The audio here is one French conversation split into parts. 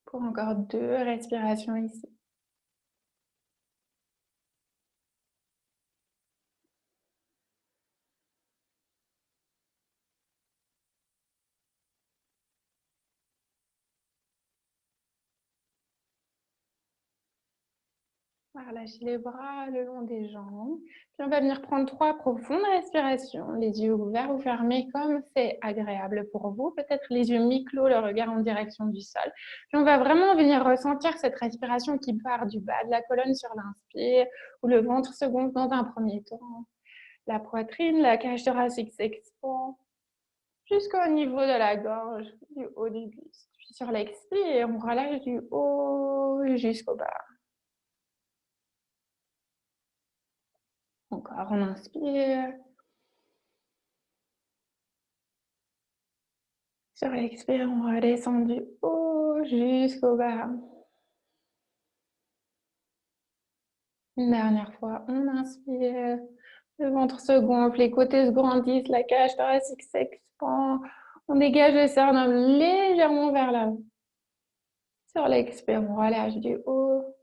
Pour encore 2 respirations ici. On va relâcher les bras le long des jambes. Puis on va venir prendre 3 profondes respirations, les yeux ouverts ou fermés comme c'est agréable pour vous. Peut-être les yeux mi-clos, le regard en direction du sol. Puis on va vraiment venir ressentir cette respiration qui part du bas de la colonne sur l'inspire, où le ventre se gonfle dans un premier temps. La poitrine, la cage thoracique s'expand jusqu'au niveau de la gorge, du haut du buste. Puis sur l'expire, on relâche du haut jusqu'au bas. Encore, on inspire. Sur l'expire, on redescend du haut jusqu'au bas. Une dernière fois, on inspire. Le ventre se gonfle, les côtés se grandissent, la cage thoracique s'expand. On dégage le sternum légèrement vers l'avant. Sur l'expire, on relâche du haut,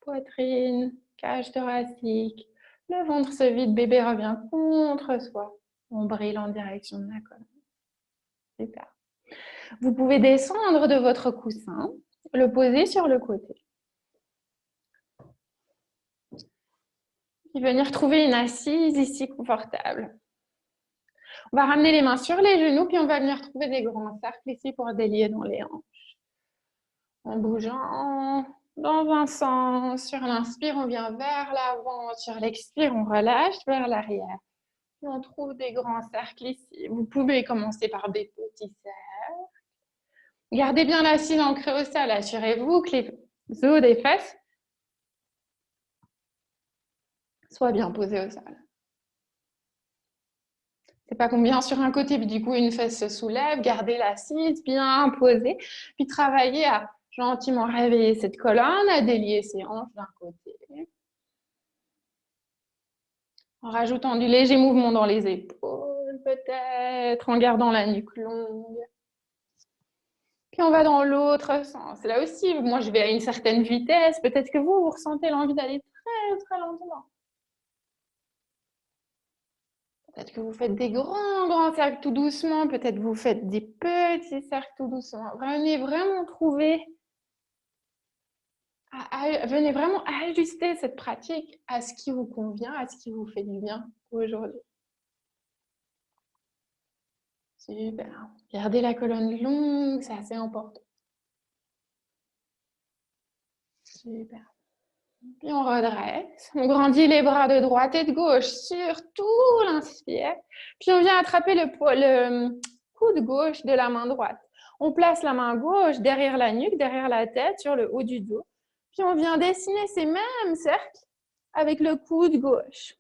poitrine, cage thoracique. Le ventre se vide, bébé revient contre soi. On brille en direction de la colonne. Super. Vous pouvez descendre de votre coussin, le poser sur le côté. Puis venir trouver une assise ici confortable. On va ramener les mains sur les genoux, puis on va venir trouver des grands cercles ici pour délier dans les hanches. En bougeant dans un sens, sur l'inspire, on vient vers l'avant, sur l'expire, on relâche vers l'arrière. Puis on trouve des grands cercles ici. Vous pouvez commencer par des petits cercles. Gardez bien l'assise ancrée au sol. Assurez-vous que les os des fesses soient bien posés au sol. C'est pas qu'on vient sur un côté, puis du coup, une fesse se soulève. Gardez l'assise bien posée. Puis travaillez à gentiment réveiller cette colonne, à délier ses hanches d'un côté. En rajoutant du léger mouvement dans les épaules, peut-être, en gardant la nuque longue. Puis on va dans l'autre sens. Là aussi, moi, je vais à une certaine vitesse. Peut-être que vous ressentez l'envie d'aller très, très lentement. Peut-être que vous faites des grands, grands cercles tout doucement. Peut-être que vous faites des petits cercles tout doucement. Venez vraiment trouver, venez vraiment ajuster cette pratique à ce qui vous convient, à ce qui vous fait du bien aujourd'hui. Super. Gardez la colonne longue, c'est assez important. Super. Puis on redresse. On grandit les bras de droite et de gauche, surtout l'inspire. Puis on vient attraper le coude gauche de la main droite. On place la main gauche derrière la nuque, derrière la tête, sur le haut du dos. Puis on vient dessiner ces mêmes cercles avec le coude gauche.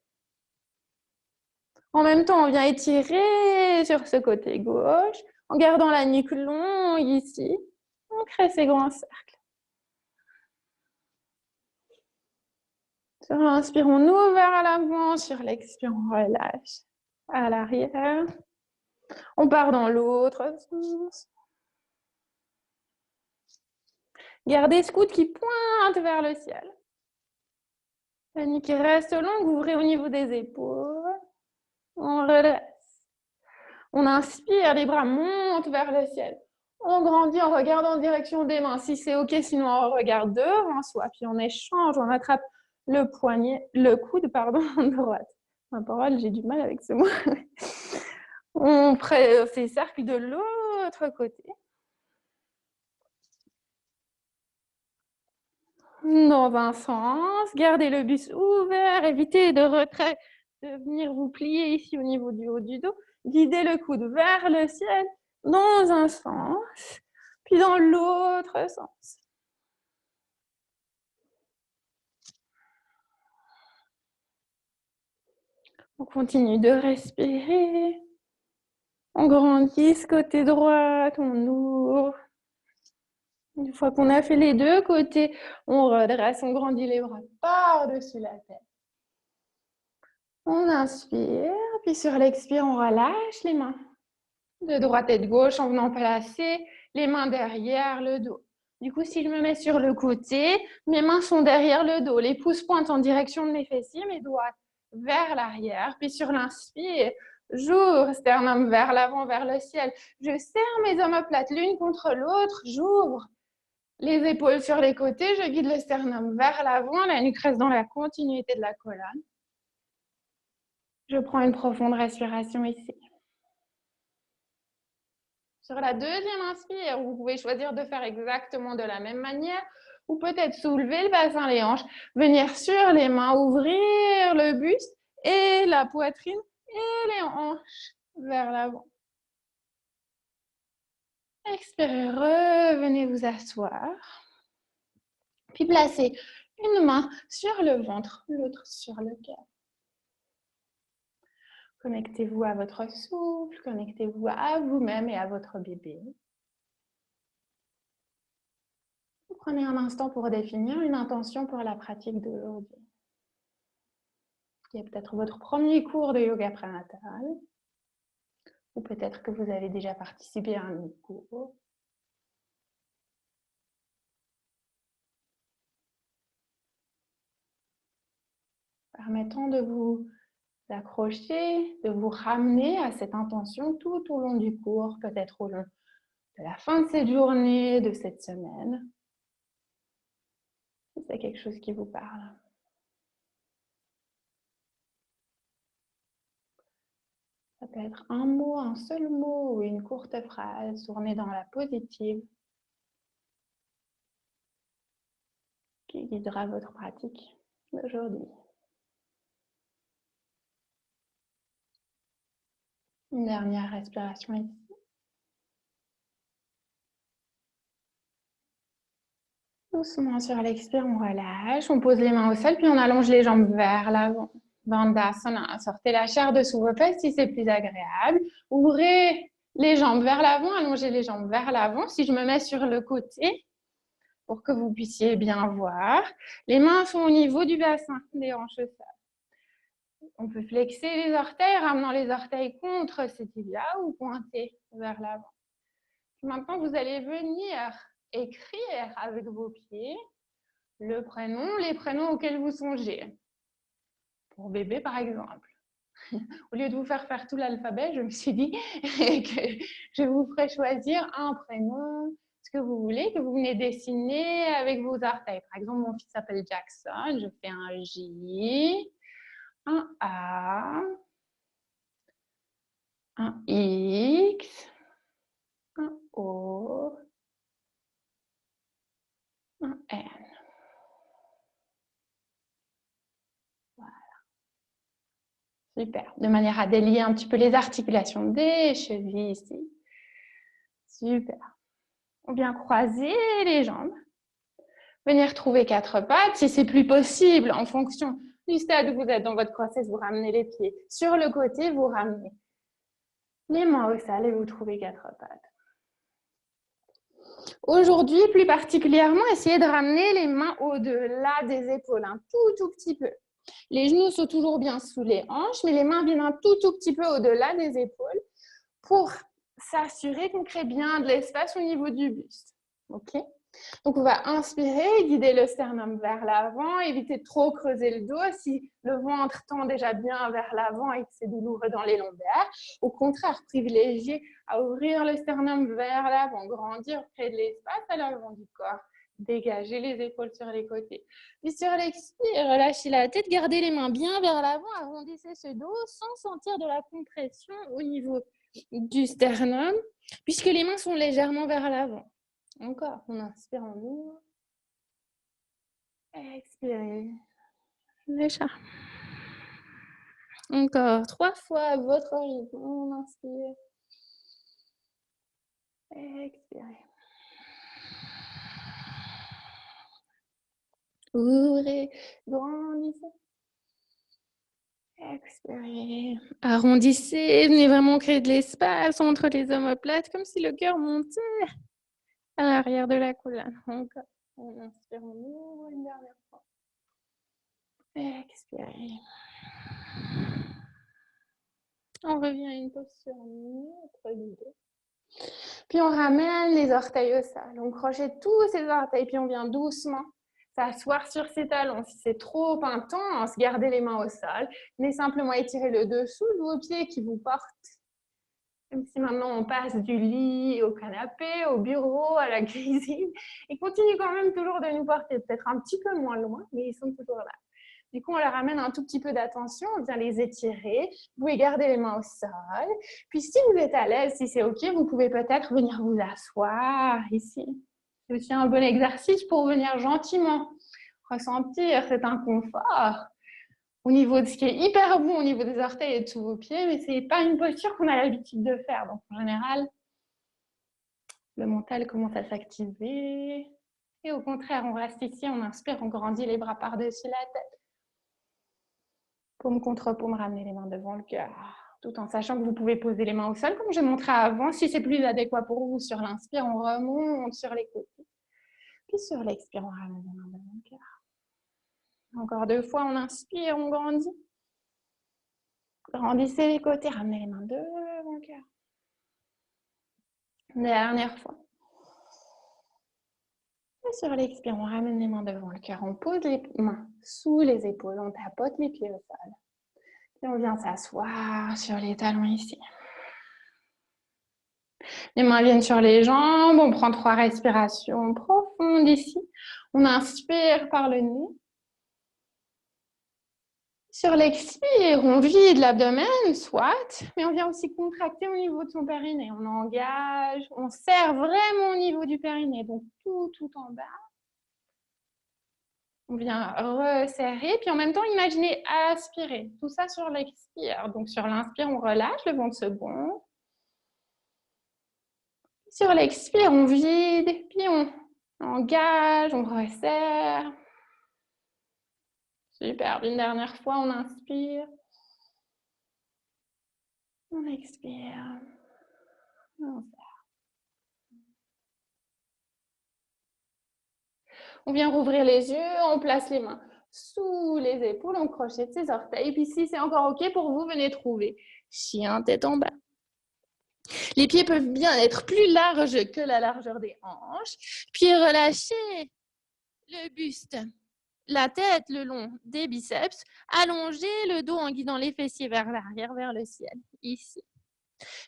En même temps, on vient étirer sur ce côté gauche, en gardant la nuque longue ici. On crée ces grands cercles. Sur l'inspire, on ouvre à l'avant. Sur l'expire, on relâche à l'arrière. On part dans l'autre sens. Gardez ce coude qui pointe vers le ciel. La nuque reste longue, ouvrez au niveau des épaules. On redresse. On inspire, les bras montent vers le ciel. On grandit en regardant en direction des mains. Si c'est OK, sinon on regarde devant soi. Puis on échange, on attrape le coude, droite. Ma parole, j'ai du mal avec ce mot. On fait cercle de l'autre côté. Dans un sens, gardez le buste ouvert, évitez de venir vous plier ici au niveau du haut du dos. Guidez le coude vers le ciel dans un sens, puis dans l'autre sens. On continue de respirer. On grandit ce côté droit, on ouvre. Une fois qu'on a fait les deux côtés, on redresse, on grandit les bras par-dessus la tête. On inspire, puis sur l'expire, on relâche les mains de droite et de gauche en venant placer les mains derrière le dos. Du coup, si je me mets sur le côté, mes mains sont derrière le dos, les pouces pointent en direction de mes fessiers, mes doigts vers l'arrière. Puis sur l'inspire, j'ouvre, sternum vers l'avant, vers le ciel. Je serre mes omoplates l'une contre l'autre, j'ouvre les épaules sur les côtés, je guide le sternum vers l'avant, la nuque reste dans la continuité de la colonne. Je prends une profonde respiration ici. Sur la deuxième inspire, vous pouvez choisir de faire exactement de la même manière ou peut-être soulever le bassin, les hanches, venir sur les mains, ouvrir le buste et la poitrine et les hanches vers l'avant. Expirez, revenez vous asseoir. Puis placez une main sur le ventre, l'autre sur le cœur. Connectez-vous à votre souffle, connectez-vous à vous-même et à votre bébé. Prenez un instant pour définir une intention pour la pratique d'aujourd'hui. Il y a peut-être votre premier cours de yoga prénatal, ou peut-être que vous avez déjà participé à un autre cours. Permettant de vous accrocher, de vous ramener à cette intention tout au long du cours, peut-être au long de la fin de cette journée, de cette semaine. Si c'est quelque chose qui vous parle. Ça peut être un mot, un seul mot ou une courte phrase tournée dans la positive qui guidera votre pratique d'aujourd'hui. Une dernière respiration ici. Doucement sur l'expire, on relâche, on pose les mains au sol, puis on allonge les jambes vers l'avant. Bandhasana, sortez la chair dessous vos fesses si c'est plus agréable. Ouvrez les jambes vers l'avant, allongez les jambes vers l'avant. Si je me mets sur le côté, pour que vous puissiez bien voir, les mains sont au niveau du bassin, des hanches au sol. On peut flexer les orteils, ramenant les orteils contre ces tibias ou pointer vers l'avant. Maintenant, vous allez venir écrire avec vos pieds le prénom, les prénoms auxquels vous songez. Pour bébé, par exemple. Au lieu de vous faire tout l'alphabet, je me suis dit que je vous ferai choisir un prénom, ce que vous voulez, que vous venez dessiner avec vos orteils. Par exemple, mon fils s'appelle Jackson, je fais un J, un A, un X, un O, un N. Voilà. Super. De manière à délier un petit peu les articulations des chevilles ici. Super. Ou bien croiser les jambes. Venir trouver quatre pattes. Si c'est plus possible, en fonction du stade où vous êtes dans votre grossesse, vous ramenez les pieds sur le côté, vous ramenez les mains au sol et vous trouvez quatre pattes. Aujourd'hui, plus particulièrement, essayez de ramener les mains au-delà des épaules, un tout petit peu. Les genoux sont toujours bien sous les hanches, mais les mains viennent un tout petit peu au-delà des épaules pour s'assurer qu'on crée bien de l'espace au niveau du buste. Ok ? Donc, on va inspirer, guider le sternum vers l'avant, éviter de trop creuser le dos. Si le ventre tend déjà bien vers l'avant et que c'est douloureux dans les lombaires, au contraire, privilégier à ouvrir le sternum vers l'avant, grandir, créer de l'espace à l'avant du corps. Dégager les épaules sur les côtés. Puis sur l'expire, relâchez la tête, gardez les mains bien vers l'avant, arrondissez ce dos sans sentir de la compression au niveau du sternum, puisque les mains sont légèrement vers l'avant. Encore, on inspire, on ouvre. Expirez. Déjà. Encore, 3 fois à votre rythme. On inspire. Expirez. Ouvrez, grandissez. Expirez. Arrondissez, venez vraiment créer de l'espace entre les omoplates, comme si le cœur montait à l'arrière de la colonne. Encore. On inspire, on ouvre une dernière fois. Expirez. On revient à une posture neutre du dos. Puis on ramène les orteils au sol. On crochet tous ces orteils, puis on vient doucement s'asseoir sur ses talons. Si c'est trop intense, gardez les mains au sol, mais simplement étirez le dessous de vos pieds qui vous portent. Comme si maintenant on passe du lit au canapé, au bureau, à la cuisine. Ils continuent quand même toujours de nous porter, peut-être un petit peu moins loin, mais ils sont toujours là. Du coup, on leur amène un tout petit peu d'attention, on vient les étirer. Vous pouvez garder les mains au sol. Puis si vous êtes à l'aise, si c'est OK, vous pouvez peut-être venir vous asseoir ici. C'est aussi un bon exercice pour venir gentiment ressentir cet inconfort au niveau de ce qui est hyper bon au niveau des orteils et de tous vos pieds, mais ce n'est pas une posture qu'on a l'habitude de faire. Donc en général, le mental commence à s'activer. Et au contraire, on reste ici, on inspire, on grandit les bras par-dessus la tête. Paume contre paume, ramenez les mains devant le cœur, tout en sachant que vous pouvez poser les mains au sol, comme j'ai montré avant. Si c'est plus adéquat pour vous, sur l'inspire, on remonte sur les côtés. Puis sur l'expire, on ramène les mains devant le cœur. Encore 2 fois, on inspire, on grandit. Grandissez les côtés, ramenez les mains devant le cœur. Dernière fois. Et sur l'expire, on ramène les mains devant le cœur. On pose les mains sous les épaules. On tapote les pieds au sol. Et on vient s'asseoir sur les talons ici. Les mains viennent sur les jambes. On prend 3 respirations profondes ici. On inspire par le nez. Sur l'expire, on vide l'abdomen, soit, mais on vient aussi contracter au niveau de son périnée. On engage, on serre vraiment au niveau du périnée, donc tout en bas. On vient resserrer, puis en même temps, imaginez aspirer. Tout ça sur l'expire. Donc sur l'inspire, on relâche, le ventre se gonfle. Sur l'expire, on vide, puis on engage, on resserre. Super, une dernière fois, on inspire. On expire. On serre. On vient rouvrir les yeux, on place les mains sous les épaules, on crochette ses orteils. Puis si c'est encore OK pour vous, venez trouver chien tête en bas. Les pieds peuvent bien être plus larges que la largeur des hanches. Puis relâchez le buste, la tête le long des biceps. Allongez le dos en guidant les fessiers vers l'arrière, vers le ciel. Ici.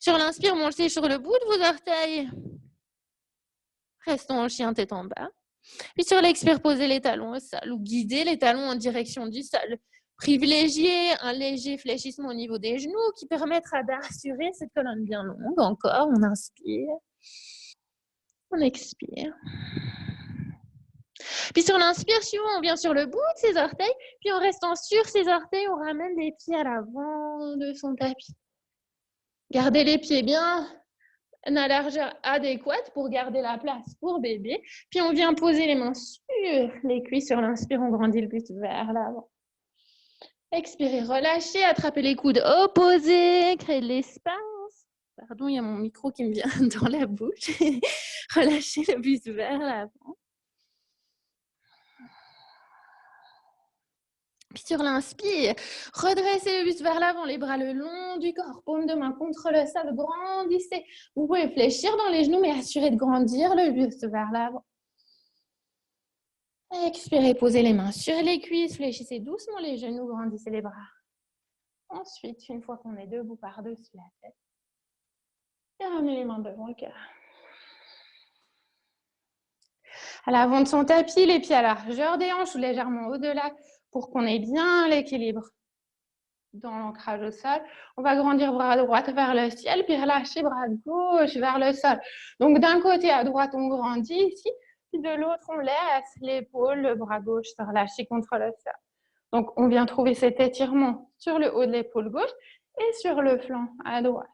Sur l'inspire, montez sur le bout de vos orteils. Restons en chien tête en bas. Puis sur l'expire, posez les talons au sol ou guidez les talons en direction du sol. Privilégiez un léger fléchissement au niveau des genoux qui permettra d'assurer cette colonne bien longue. Encore, on inspire. On expire. Puis sur l'inspire, suivant, on vient sur le bout de ses orteils. Puis en restant sur ses orteils, on ramène les pieds à l'avant de son tapis. Gardez les pieds bien à la largeur adéquate pour garder la place pour bébé. Puis on vient poser les mains sur les cuisses. Sur l'inspire, on grandit le buste vers l'avant. Expirez, relâchez, attrapez les coudes opposés, créez de l'espace. Pardon, il y a mon micro qui me vient dans la bouche. Relâchez le buste vers l'avant. Puis sur l'inspire, redressez le buste vers l'avant, les bras le long du corps, paume de main contre le sol, grandissez. Vous pouvez fléchir dans les genoux, mais assurez de grandir le buste vers l'avant. Expirez, posez les mains sur les cuisses, fléchissez doucement les genoux, grandissez les bras. Ensuite, une fois qu'on est debout par-dessus la tête, et ramenez les mains devant le cœur. À l'avant de son tapis, les pieds à la largeur des hanches ou légèrement au-delà pour qu'on ait bien l'équilibre dans l'ancrage au sol. On va grandir bras droit vers le ciel, puis relâcher bras gauche vers le sol. Donc d'un côté à droite, on grandit ici, puis de l'autre, on laisse l'épaule, le bras gauche se relâcher contre le sol. Donc on vient trouver cet étirement sur le haut de l'épaule gauche et sur le flanc à droite.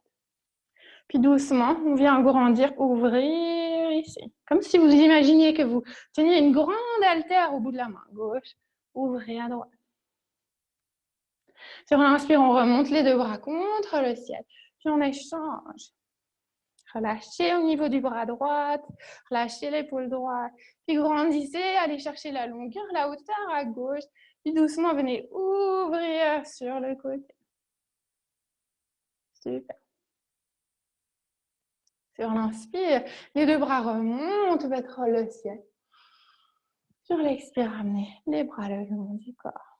Puis doucement, on vient grandir, ouvrir ici. Comme si vous imaginiez que vous teniez une grande haltère au bout de la main gauche. Ouvrez à droite. Sur l'inspire, on remonte les 2 bras contre le ciel. Puis on échange. Relâchez au niveau du bras droit. Relâchez l'épaule droite. Puis grandissez, allez chercher la longueur, la hauteur à gauche. Puis doucement, venez ouvrir sur le côté. Super. Sur l'inspire, les deux bras remontent vers le ciel. Sur l'expire, ramenez les bras le long du corps.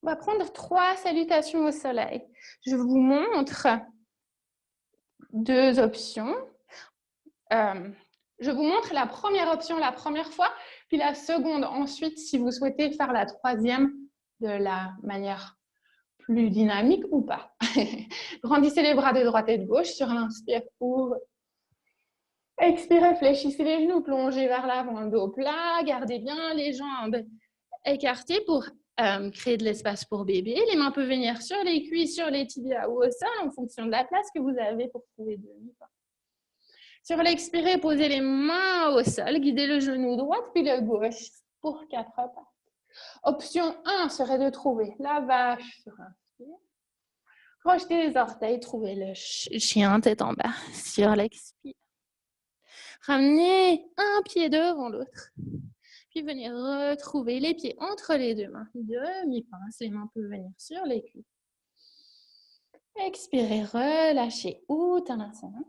On va prendre 3 salutations au soleil. Je vous montre 2 options. Je vous montre la première option la première fois, puis la seconde ensuite, si vous souhaitez faire la troisième de la manière plus dynamique ou pas. Grandissez les bras de droite et de gauche. Sur l'inspire, ouvre. Expirez, fléchissez les genoux, plongez vers l'avant, le dos plat. Gardez bien les jambes écartées pour créer de l'espace pour bébé. Les mains peuvent venir sur les cuisses, sur les tibias ou au sol en fonction de la place que vous avez pour trouver demi-pas. Sur l'expiré, posez les mains au sol, guidez le genou droit puis le gauche pour 4 pas. Option 1 serait de trouver la vache sur inspire. Crochetez les orteils, trouvez le chien tête en bas sur l'expire. Ramenez un pied devant l'autre. Puis venez retrouver les pieds entre les deux mains. Demi-pince, les mains peuvent venir sur les cuisses. Expirez, relâchez Uttanasana.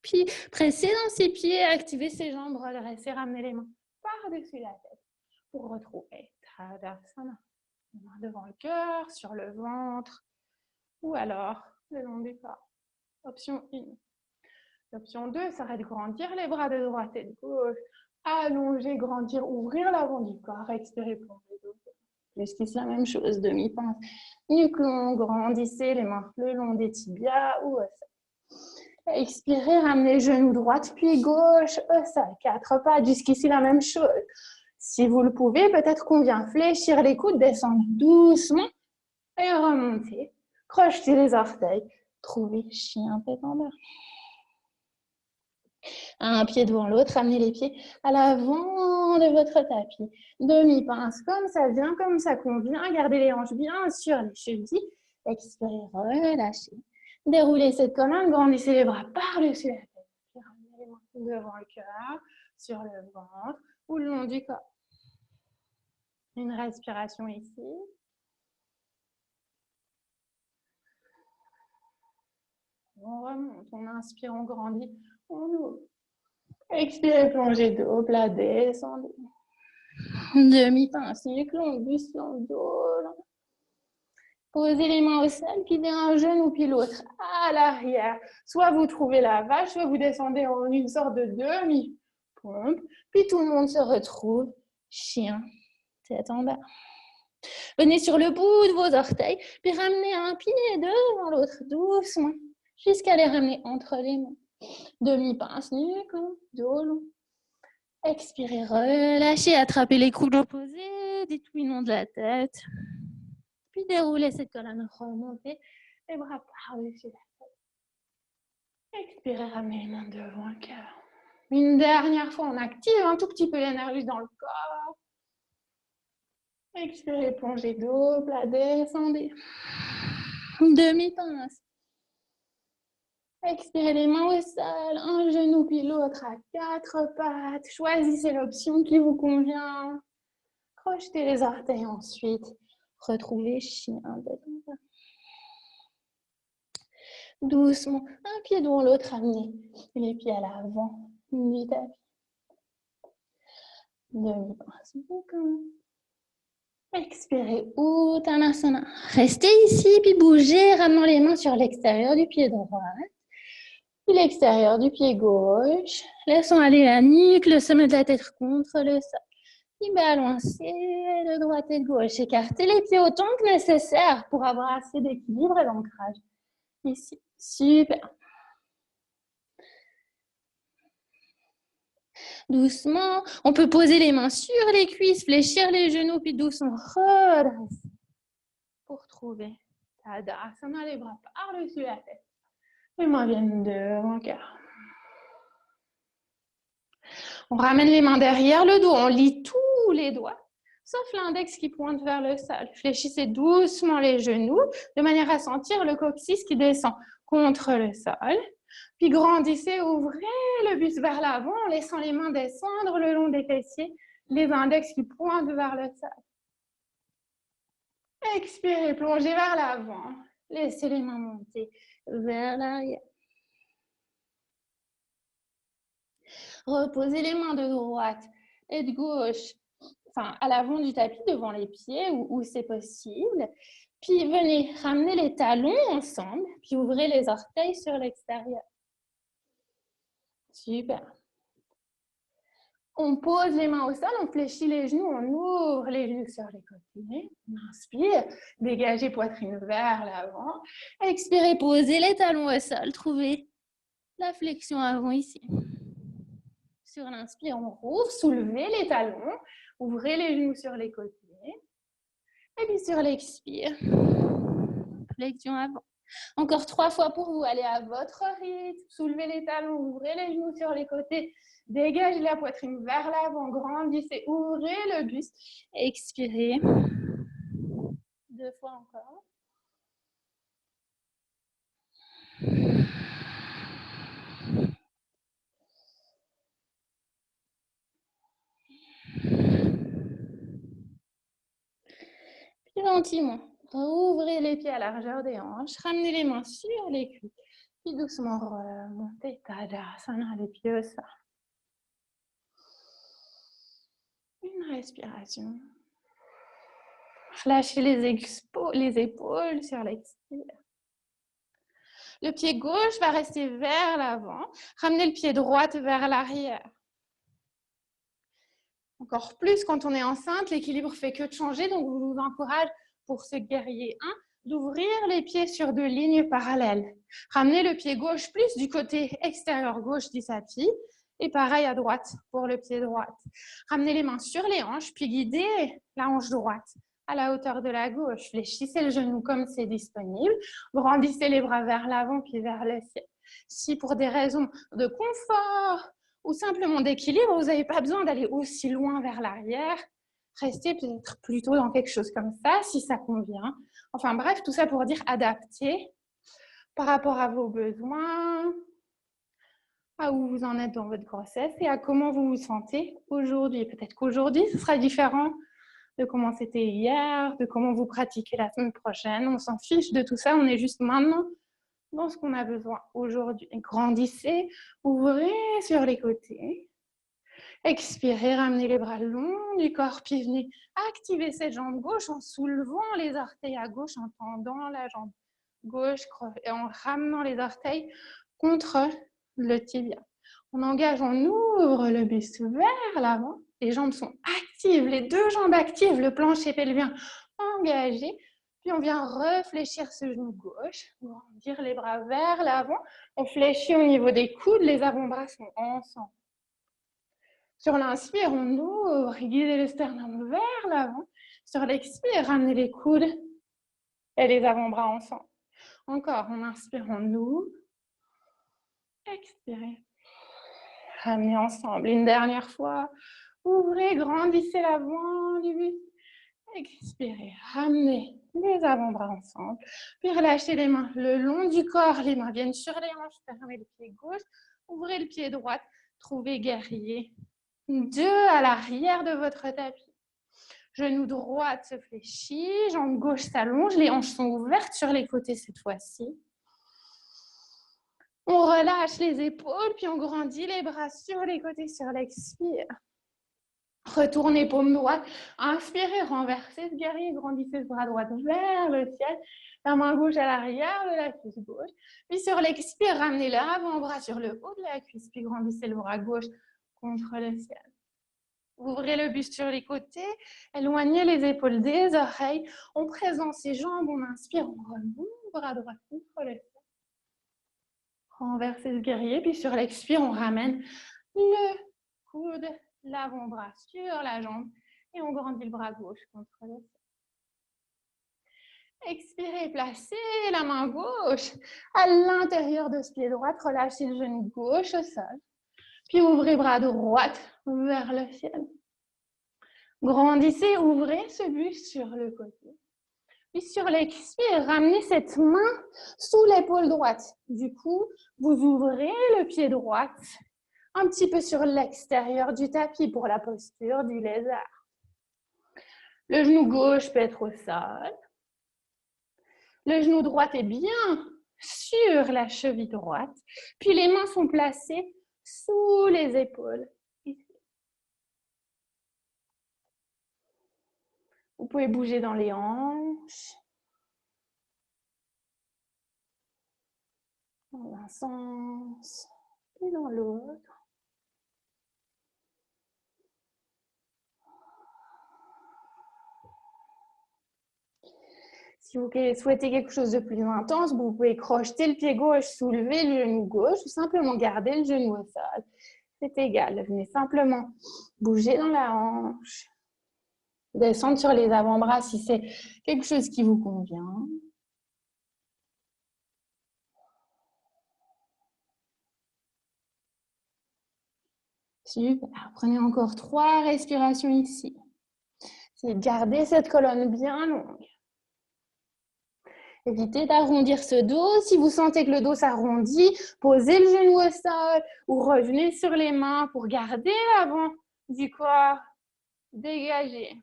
Puis pressez dans ses pieds, activez ses jambes, redressez, ramenez les mains par-dessus la tête pour retrouver Tadasana. Les mains devant le cœur, sur le ventre ou alors le long du corps. Option 1. L'option 2 serait de grandir les bras de droite et de gauche. Allonger, grandir, ouvrir l'avant du corps. Expirez, plongez dos. Jusqu'ici, la même chose. Demi-pince. Nuque long, grandissez les mains le long des tibias ou au sol. Expirez, ramenez genou droite puis gauche au sol. 4 pas. Jusqu'ici, la même chose. Si vous le pouvez, peut-être qu'on vient fléchir les coudes, descendre doucement et remonter. Crochetez les orteils. Trouvez chien tête en bas. Un pied devant l'autre, ramenez les pieds à l'avant de votre tapis. Demi-pince, comme ça vient, comme ça convient. Gardez les hanches bien sur les chevilles. Expirez, relâchez. Déroulez cette colonne, grandissez les bras par-dessus la tête. Puis ramenez les mains devant le cœur, sur le ventre ou le long du corps. Une respiration ici. On remonte, on inspire, on grandit, on ouvre. Expirez, plongez dos, plat, descendez. Demi-pince, nuque longue, buste long, dos long. Posez les mains au sol, guidez un genou puis l'autre à l'arrière. Soit vous trouvez la vache, soit vous descendez en une sorte de demi-pompe. Puis tout le monde se retrouve. Chien, tête en bas. Venez sur le bout de vos orteils, puis ramenez un pied devant l'autre, doucement, jusqu'à les ramener entre les mains. Demi-pince, nuque long, dos long. Expirez, relâchez, attrapez les coudes opposés, dites oui, non de la tête. Puis déroulez cette colonne, remontez les bras par-dessus la tête. Expirez, ramenez les mains devant le cœur. Une dernière fois, on active un tout petit peu l'énergie dans le corps. Expirez, plongez dos, plat, descendez. Demi-pince. Expirez les mains au sol, un genou puis l'autre à 4 pattes. Choisissez l'option qui vous convient. Crochetez les orteils ensuite. Retrouvez chien tête en bas. Doucement, un pied devant l'autre, amenez les pieds à l'avant du tapis. Demi-pince. Expirez, Uttanasana. Restez ici, puis bougez, ramenant les mains sur l'extérieur du pied droit. Puis l'extérieur du pied gauche. Laissons aller la nuque, le sommet de la tête contre le sol. Puis balancez de droite et de gauche. Écartez les pieds autant que nécessaire pour avoir assez d'équilibre et d'ancrage. Ici, super. Doucement, on peut poser les mains sur les cuisses, fléchir les genoux, puis doucement redresser pour trouver Tadasana, les bras par-dessus la tête. Les mains viennent devant le cœur. On ramène les mains derrière le dos, on lie tous les doigts, sauf l'index qui pointe vers le sol. Fléchissez doucement les genoux, de manière à sentir le coccyx qui descend contre le sol. Puis grandissez, ouvrez le buste vers l'avant, en laissant les mains descendre le long des fessiers, les index qui pointent vers le sol. Expirez, plongez vers l'avant. Laissez les mains monter vers l'arrière. Reposez les mains de droite et de gauche, enfin à l'avant du tapis devant les pieds où c'est possible. Puis venez ramener les talons ensemble, puis ouvrez les orteils sur l'extérieur. Super. On pose les mains au sol, on fléchit les genoux, on ouvre les genoux sur les côtés. On inspire, dégagez poitrine vers l'avant. Expirez, posez les talons au sol, trouvez la flexion avant ici. Sur l'inspire, on rouvre, soulevez les talons, ouvrez les genoux sur les côtés. Et puis sur l'expire, flexion avant. Encore 3 fois pour vous, allez à votre rythme, soulevez les talons, ouvrez les genoux sur les côtés, dégagez la poitrine vers l'avant, grandissez, ouvrez le buste, expirez. 2 fois encore. Puis gentiment, ouvrez les pieds à la largeur des hanches, ramenez les mains sur les cuisses, puis doucement remontez, Tadasana, les pieds au sol. Une respiration. Relâchez les épaules sur l'expire. Le pied gauche va rester vers l'avant. Ramenez le pied droit vers l'arrière. Encore plus quand on est enceinte, l'équilibre fait que de changer. Donc, je vous encourage pour ce guerrier 1 d'ouvrir les pieds sur 2 lignes parallèles. Ramenez le pied gauche plus du côté extérieur gauche du tapis. Et pareil à droite pour le pied droit. Ramenez les mains sur les hanches, puis guidez la hanche droite à la hauteur de la gauche. Fléchissez le genou comme c'est disponible. Grandissez les bras vers l'avant puis vers le ciel. Si pour des raisons de confort ou simplement d'équilibre, vous n'avez pas besoin d'aller aussi loin vers l'arrière, restez peut-être plutôt dans quelque chose comme ça, si ça convient. Enfin bref, tout ça pour dire adapter par rapport à vos besoins, à où vous en êtes dans votre grossesse et à comment vous vous sentez aujourd'hui. Peut-être qu'aujourd'hui, ce sera différent de comment c'était hier, de comment vous pratiquez la semaine prochaine. On s'en fiche de tout ça, on est juste maintenant dans ce qu'on a besoin aujourd'hui. Grandissez, ouvrez sur les côtés. Expirez, ramenez les bras le long du corps, puis venez activer cette jambe gauche en soulevant les orteils à gauche, en tendant la jambe gauche et en ramenant les orteils contre le tibia. On engage, on ouvre le buste vers l'avant. Les jambes sont actives, les 2 jambes actives, le plancher pelvien engagé. Puis on vient réfléchir ce genou gauche, grandir les bras vers l'avant. On fléchit au niveau des coudes, les avant-bras sont ensemble. Sur l'inspire, on ouvre, guidez le sternum vers l'avant. Sur l'expire, ramenez les coudes et les avant-bras ensemble. Encore, on inspire, on ouvre. Expirez. Ramenez ensemble. Une dernière fois. Ouvrez, grandissez l'avant du buste. Expirez. Ramenez les avant-bras ensemble. Puis relâchez les mains le long du corps. Les mains viennent sur les hanches. Fermez le pied gauche. Ouvrez le pied droit. Trouvez guerrier 2 à l'arrière de votre tapis. Genou droit se fléchit. Jambe gauche s'allonge. Les hanches sont ouvertes sur les côtés cette fois-ci. On relâche les épaules, puis on grandit les bras sur les côtés sur l'expire. Retournez paume droite, inspirez, renversez ce guerrier, grandissez ce bras droit vers le ciel, la main gauche à l'arrière de la cuisse gauche. Puis sur l'expire, ramenez l'avant-bras sur le haut de la cuisse, puis grandissez le bras gauche contre le ciel. Ouvrez le buste sur les côtés, éloignez les épaules des oreilles, on présente ses jambes, on inspire, on remonte, bras droit contre le ciel. Renversez ce guerrier, puis sur l'expire, on ramène le coude, l'avant-bras sur la jambe et on grandit le bras gauche contre le ciel. Expirez, placez la main gauche à l'intérieur de ce pied droit, relâchez le genou gauche au sol, puis ouvrez bras droit vers le ciel. Grandissez, ouvrez ce buste sur le côté. Puis sur l'expire, ramenez cette main sous l'épaule droite. Du coup, vous ouvrez le pied droit un petit peu sur l'extérieur du tapis pour la posture du lézard. Le genou gauche peut être au sol. Le genou droit est bien sur la cheville droite. Puis les mains sont placées sous les épaules. Ici. Vous pouvez bouger dans les hanches. Dans un sens et dans l'autre. Si vous souhaitez quelque chose de plus intense, vous pouvez crocheter le pied gauche, soulever le genou gauche ou simplement garder le genou au sol. C'est égal. Venez simplement bouger dans la hanche. Descendre sur les avant-bras si c'est quelque chose qui vous convient. Super. Prenez encore 3 respirations ici. C'est garder cette colonne bien longue. Évitez d'arrondir ce dos. Si vous sentez que le dos s'arrondit, posez le genou au sol ou revenez sur les mains pour garder l'avant du corps dégagé.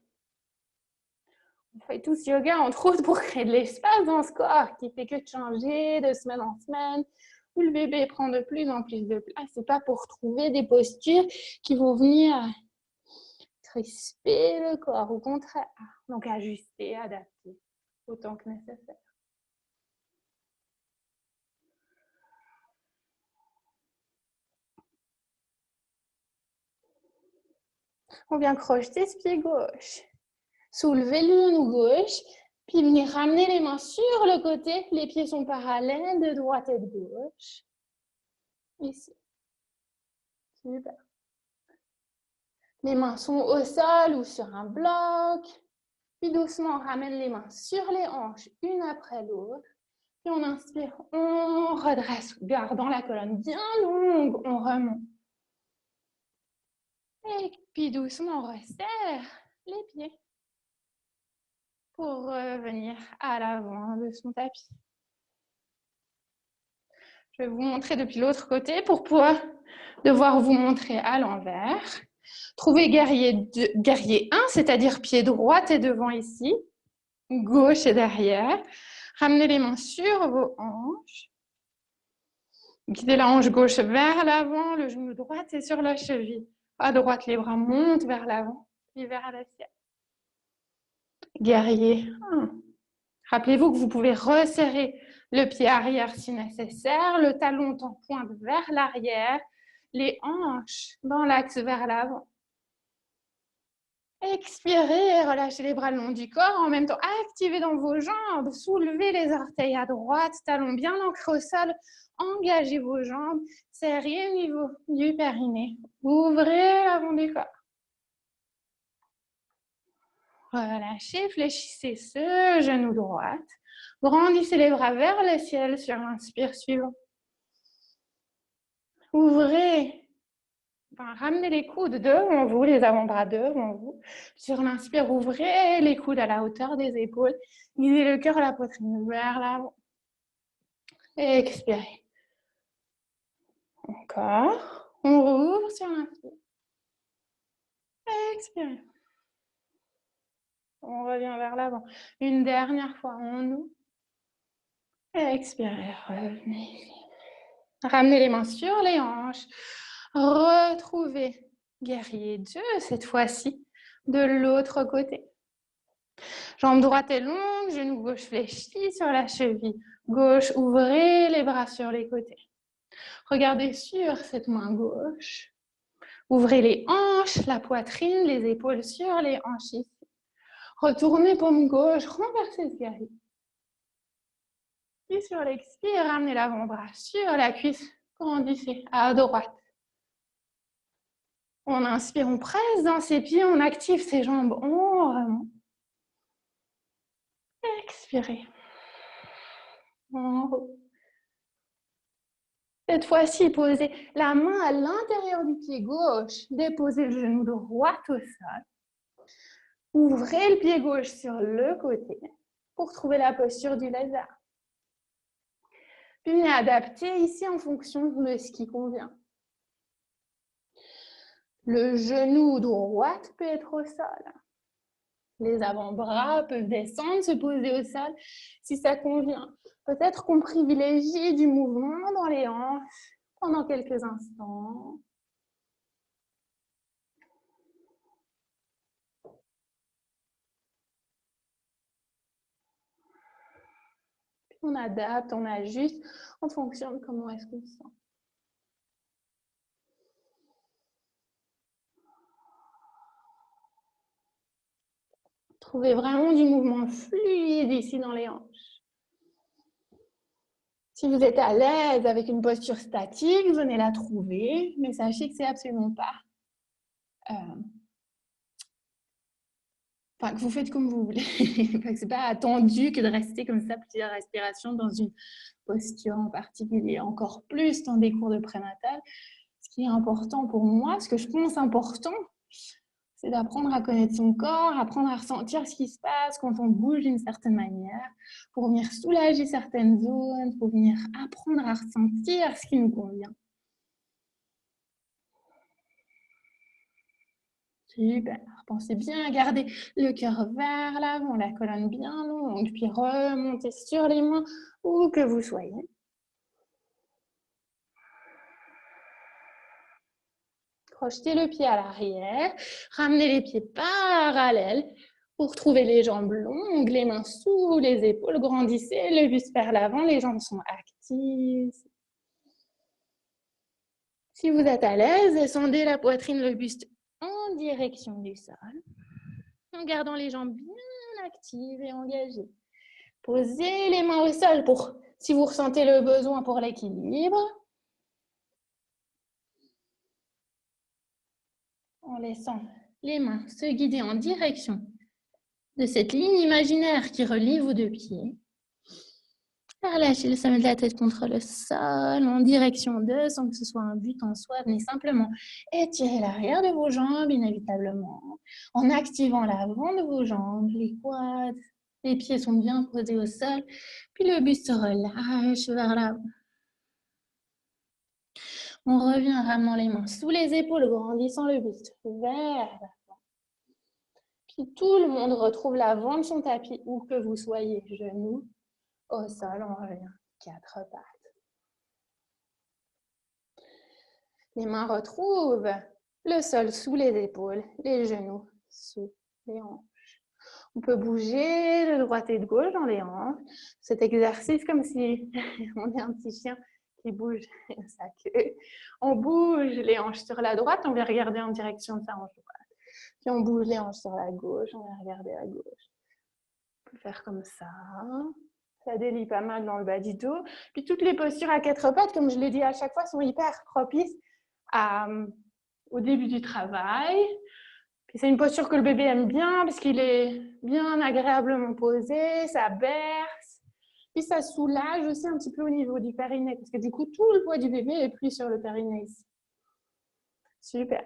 On fait tous yoga, entre autres, pour créer de l'espace dans ce corps qui fait que de changer de semaine en semaine, où le bébé prend de plus en plus de place. Ce n'est pas pour trouver des postures qui vont venir crisper le corps, au contraire. Donc, ajuster, adapter autant que nécessaire. On vient crocheter ce pied gauche. Soulevez le genou gauche, puis venez ramener les mains sur le côté. Les pieds sont parallèles de droite et de gauche. Ici. Super. Les mains sont au sol ou sur un bloc. Puis doucement, on ramène les mains sur les hanches, une après l'autre. Puis on inspire, on redresse, gardant la colonne bien longue, on remonte. Et puis doucement, on resserre les pieds pour revenir à l'avant de son tapis. Je vais vous montrer depuis l'autre côté pour pouvoir devoir vous montrer à l'envers. Trouvez guerrier 1, c'est-à-dire pied droit et devant ici, gauche et derrière. Ramenez les mains sur vos hanches. Guidez la hanche gauche vers l'avant, le genou droit est sur la cheville. À droite, les bras montent vers l'avant, puis vers le ciel. Guerrier 1. Rappelez-vous que vous pouvez resserrer le pied arrière si nécessaire, le talon en pointe vers l'arrière, les hanches dans l'axe vers l'avant. Expirez, relâchez les bras le long du corps. En même temps, activez dans vos jambes, soulevez les orteils à droite, talons bien ancrés au sol. Engagez vos jambes, serrez au niveau du périnée. Ouvrez l'avant du corps. Relâchez, fléchissez ce genou droit. Grandissez les bras vers le ciel sur l'inspire suivant. Ouvrez. Ramenez les coudes devant vous, les avant-bras devant vous. Sur l'inspire, ouvrez les coudes à la hauteur des épaules. Guidez le cœur et la poitrine vers l'avant. Expirez. Encore. On rouvre sur l'inspire. Expirez. On revient vers l'avant. Une dernière fois, on ouvre. Expirez, revenez. Ramenez les mains sur les hanches. Retrouvez guerrier 2, cette fois-ci, de l'autre côté. Jambe droite est longue, genou gauche fléchi sur la cheville gauche. Ouvrez les bras sur les côtés. Regardez sur cette main gauche. Ouvrez les hanches, la poitrine, les épaules sur les hanches ici. Retournez paume gauche, renversez ce guerrier. Puis sur l'expire, ramenez l'avant-bras sur la cuisse, grandissez à droite. On inspire, on presse dans ses pieds, on active ses jambes, on remonte. Expirez. On roule. Cette fois-ci, posez la main à l'intérieur du pied gauche, déposez le genou droit au sol. Ouvrez le pied gauche sur le côté pour trouver la posture du lézard. Puis venez adapter ici en fonction de ce qui convient. Le genou droit peut être au sol. Les avant-bras peuvent descendre, se poser au sol si ça convient. Peut-être qu'on privilégie du mouvement dans les hanches pendant quelques instants. Puis on adapte, on ajuste en fonction de comment est-ce qu'on se sent. Trouvez vraiment du mouvement fluide ici dans les hanches. Si vous êtes à l'aise avec une posture statique, venez la trouver, mais sachez que c'est absolument pas... Enfin, que vous faites comme vous voulez. C'est pas attendu que de rester comme ça plusieurs respirations dans une posture en particulier. Encore plus dans des cours de prénatal. Ce qui est important pour moi, ce que je pense important, c'est d'apprendre à connaître son corps, apprendre à ressentir ce qui se passe quand on bouge d'une certaine manière, pour venir soulager certaines zones, pour venir apprendre à ressentir ce qui nous convient. Super. Pensez bien à garder le cœur vers l'avant, la colonne bien longue, puis remontez sur les mains où que vous soyez. Projetez le pied à l'arrière, ramenez les pieds parallèles pour trouver les jambes longues, les mains sous les épaules, grandissez le buste vers l'avant, les jambes sont actives. Si vous êtes à l'aise, descendez la poitrine, le buste en direction du sol, en gardant les jambes bien actives et engagées. Posez les mains au sol pour, si vous ressentez le besoin pour l'équilibre. En laissant les mains se guider en direction de cette ligne imaginaire qui relie vos deux pieds. Relâchez le sommet de la tête contre le sol en direction d'eux sans que ce soit un but en soi. Venez simplement étirer l'arrière de vos jambes inévitablement en activant l'avant de vos jambes, les quads. Les pieds sont bien posés au sol, puis le buste se relâche vers l'avant. On revient en ramenant les mains sous les épaules, grandissant le buste vers l'avant. Puis tout le monde retrouve l'avant de son tapis, où que vous soyez, genoux au sol, on revient, quatre pattes. Les mains retrouvent le sol sous les épaules, les genoux sous les hanches. On peut bouger de droite et de gauche dans les hanches. Cet exercice, comme si on est un petit chien qui bouge sa queue. On bouge les hanches sur la droite, on vient regarder en direction de sa hanche droite. Puis on bouge les hanches sur la gauche, on vient regarder à gauche. On peut faire comme ça. Ça délie pas mal dans le bas du dos. Puis toutes les postures à quatre pattes, comme je l'ai dit à chaque fois, sont hyper propices au début du travail. C'est une posture que le bébé aime bien parce qu'il est bien agréablement posé, ça berce. Puis ça soulage aussi un petit peu au niveau du périnée parce que du coup, tout le poids du bébé est pris sur le périnée ici. Super.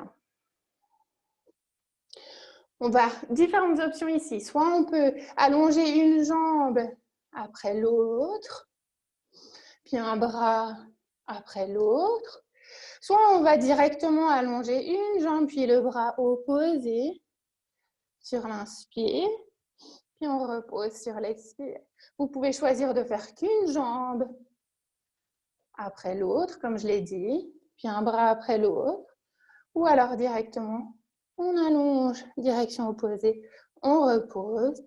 On va différentes options ici. Soit on peut allonger une jambe après l'autre, puis un bras après l'autre. Soit on va directement allonger une jambe, puis le bras opposé sur l'inspire, puis on repose sur l'expire. Vous pouvez choisir de faire qu'une jambe après l'autre, comme je l'ai dit, puis un bras après l'autre, ou alors directement, on allonge, direction opposée, on repose,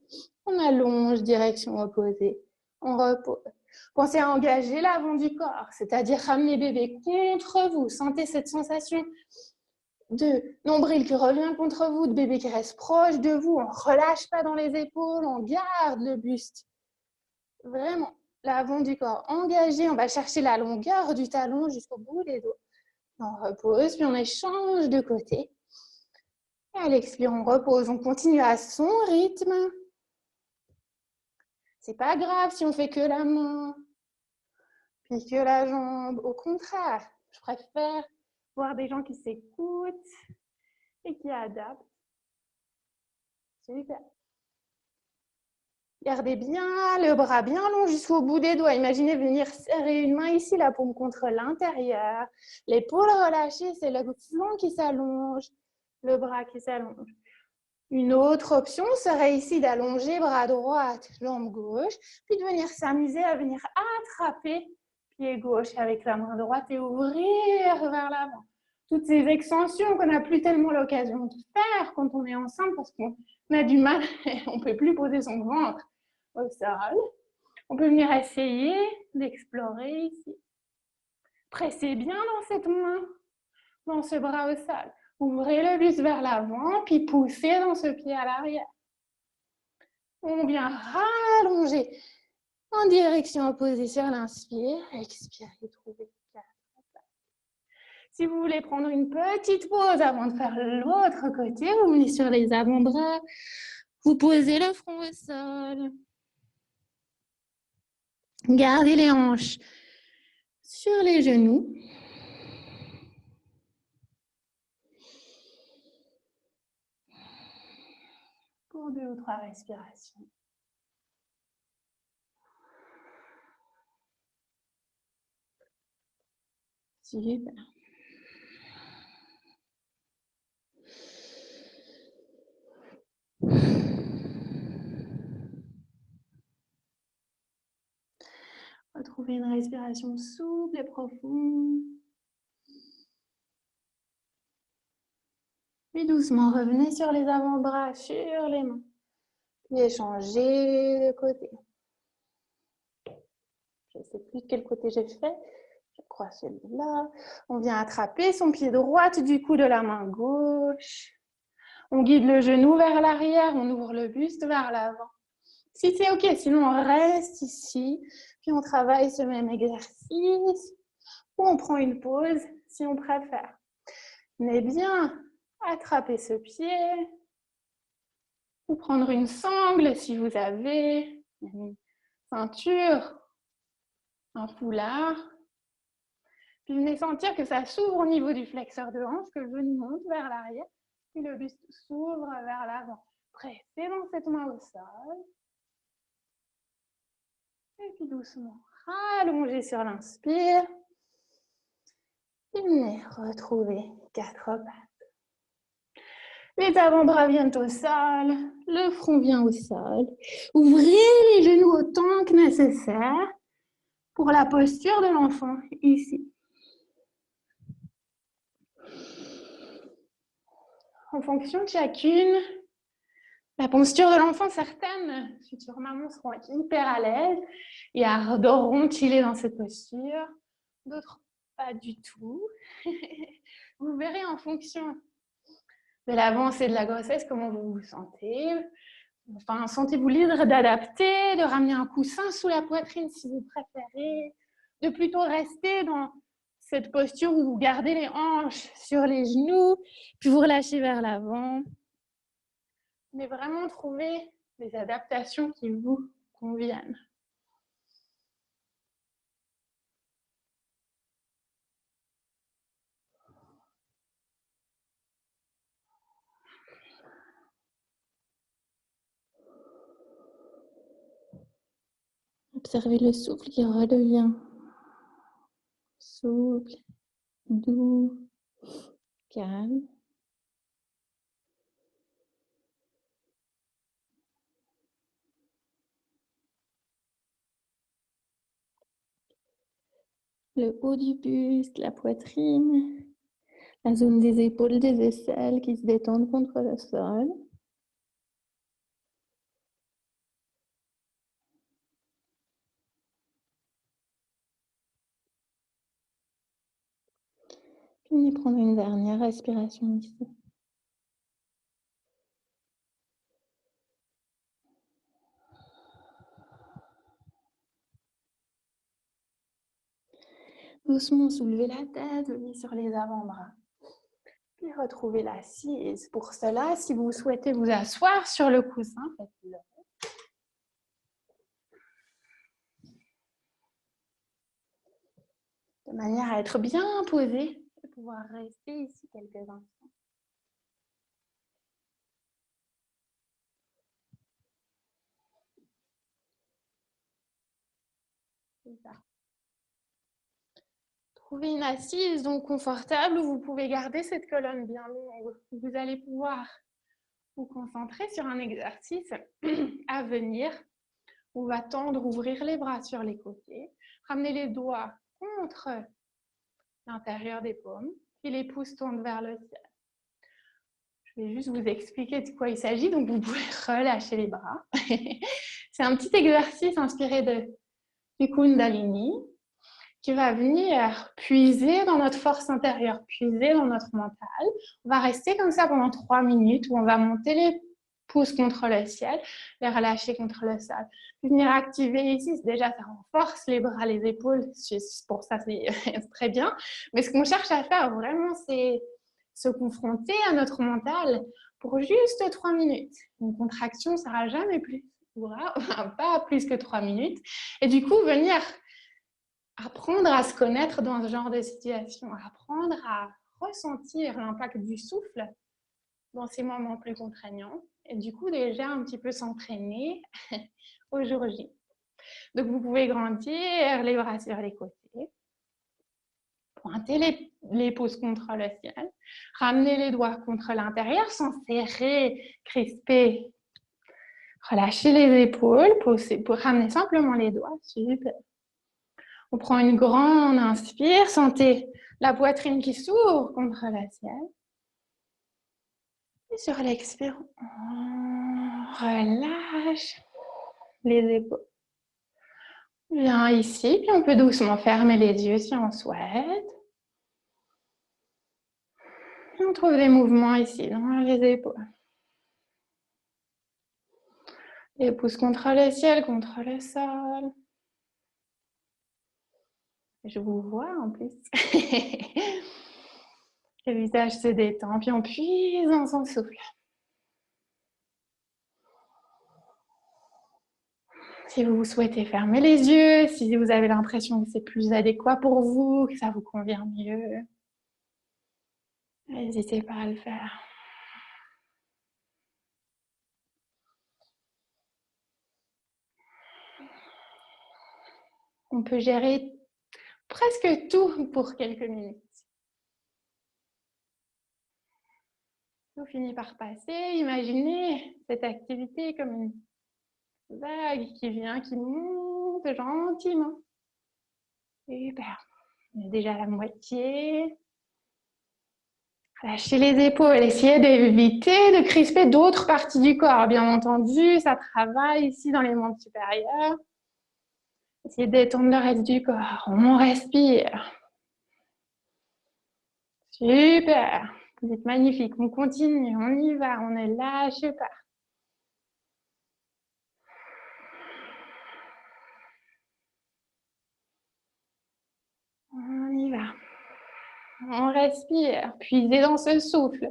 on allonge, direction opposée, on repose. Pensez à engager l'avant du corps, c'est-à-dire ramener bébé contre vous. Sentez cette sensation de nombril qui revient contre vous, de bébé qui reste proche de vous. On ne relâche pas dans les épaules, on garde le buste. Vraiment, l'avant du corps engagé. On va chercher la longueur du talon jusqu'au bout des doigts. On repose, puis on échange de côté. Et à l'expire, on repose. On continue à son rythme. C'est pas grave si on fait que la main, puis que la jambe. Au contraire, je préfère voir des gens qui s'écoutent et qui adaptent. Super. Gardez bien le bras bien long jusqu'au bout des doigts. Imaginez venir serrer une main ici, la paume contre l'intérieur. L'épaule relâchée, c'est le flanc qui s'allonge, le bras qui s'allonge. Une autre option serait ici d'allonger bras droit, jambe gauche, puis de venir s'amuser à venir attraper pied gauche avec la main droite et ouvrir vers l'avant. Toutes ces extensions qu'on n'a plus tellement l'occasion de faire quand on est enceinte parce qu'on a du mal, on ne peut plus poser son ventre au sol. On peut venir essayer d'explorer ici. Pressez bien dans cette main, dans ce bras au sol. Ouvrez le buste vers l'avant, puis poussez dans ce pied à l'arrière. On vient rallonger en direction opposée sur l'inspire. Expirez, trouvez 4. Si vous voulez prendre une petite pause avant de faire l'autre côté, vous venez sur les avant-bras, vous posez le front au sol. Gardez les hanches sur les genoux. Pour 2 ou 3 respirations. Super. Retrouvez une respiration souple et profonde. Puis doucement, revenez sur les avant-bras, sur les mains. Puis échangez de côté. Je ne sais plus de quel côté j'ai fait. Je crois celui-là. On vient attraper son pied droit du coup de la main gauche. On guide le genou vers l'arrière, on ouvre le buste vers l'avant. Si c'est OK, sinon on reste ici. Puis on travaille ce même exercice. Ou on prend une pause si on préfère. Mais bien, attrapez ce pied. Ou prendre une sangle si vous avez une ceinture, un foulard. Puis venez sentir que ça s'ouvre au niveau du flexeur de hanche, que le genou monte vers l'arrière, puis le buste s'ouvre vers l'avant. Pressez dans cette main au sol. Et puis doucement, rallongez sur l'inspire. Et venez retrouver 4 pattes. Les avant-bras viennent au sol, le front vient au sol. Ouvrez les genoux autant que nécessaire pour la posture de l'enfant ici. En fonction de chacune, la posture de l'enfant, certaines futures mamans seront hyper à l'aise et adoreront chiller dans cette posture. D'autres, pas du tout. Vous verrez en fonction de l'avancée de la grossesse comment vous vous sentez. Enfin, sentez-vous libre d'adapter, de ramener un coussin sous la poitrine si vous préférez, de plutôt rester dans cette posture où vous gardez les hanches sur les genoux, puis vous relâchez vers l'avant. Mais vraiment trouver des adaptations qui vous conviennent. Observez le souffle qui redevient souple, doux, calme. Le haut du buste, la poitrine, la zone des épaules, des aisselles qui se détendent contre le sol. Puis prendre une dernière respiration ici. Doucement soulevez la tête, venez sur les avant-bras. Puis retrouvez l'assise. Pour cela, si vous souhaitez vous asseoir sur le coussin, faites-le. De manière à être bien posé et pouvoir rester ici quelques instants. C'est ça. Trouvez une assise donc confortable où vous pouvez garder cette colonne bien longue. Vous allez pouvoir vous concentrer sur un exercice à venir. On va tendre, ouvrir les bras sur les côtés, ramener les doigts contre l'intérieur des paumes, et les pouces tournent vers le ciel. Je vais juste vous expliquer de quoi il s'agit, donc vous pouvez relâcher les bras. C'est un petit exercice inspiré du Kundalini qui va venir puiser dans notre force intérieure, puiser dans notre mental. On va rester comme ça pendant 3 minutes où on va monter les pouces contre le ciel, les relâcher contre le sol. Venir activer ici, déjà ça renforce les bras, les épaules, pour ça c'est très bien. Mais ce qu'on cherche à faire vraiment, c'est se confronter à notre mental pour juste 3 minutes. Une contraction ne sera jamais plus, pas plus que 3 minutes. Et du coup, venir apprendre à se connaître dans ce genre de situation, apprendre à ressentir l'impact du souffle dans ces moments plus contraignants et du coup déjà un petit peu s'entraîner au jour J. Donc vous pouvez grandir les bras sur les côtés, pointer les pouces contre le ciel, ramener les doigts contre l'intérieur sans serrer, crisper, relâcher les épaules, pour ramener simplement les doigts. Super. On prend une grande inspire, sentez la poitrine qui s'ouvre contre le ciel. Et sur l'expire, on relâche les épaules. On vient ici, puis on peut doucement fermer les yeux si on souhaite. Et on trouve des mouvements ici dans les épaules. Les pouces contre le ciel, contre le sol. Je vous vois en plus. Le visage se détend, puis on puise dans son souffle. Si vous souhaitez fermer les yeux, si vous avez l'impression que c'est plus adéquat pour vous, que ça vous convient mieux, n'hésitez pas à le faire. On peut gérer presque tout pour quelques minutes. Tout finit par passer. Imaginez cette activité comme une vague qui vient, qui monte gentiment. Super. On est déjà à la moitié. Lâchez les épaules. Essayez d'éviter de crisper d'autres parties du corps. Bien entendu, ça travaille ici dans les membres supérieurs. Essayez d'étendre le reste du corps. On respire. Super. Vous êtes magnifique. On continue. On y va. On ne lâche pas. On y va. On respire. Puisez dans ce souffle.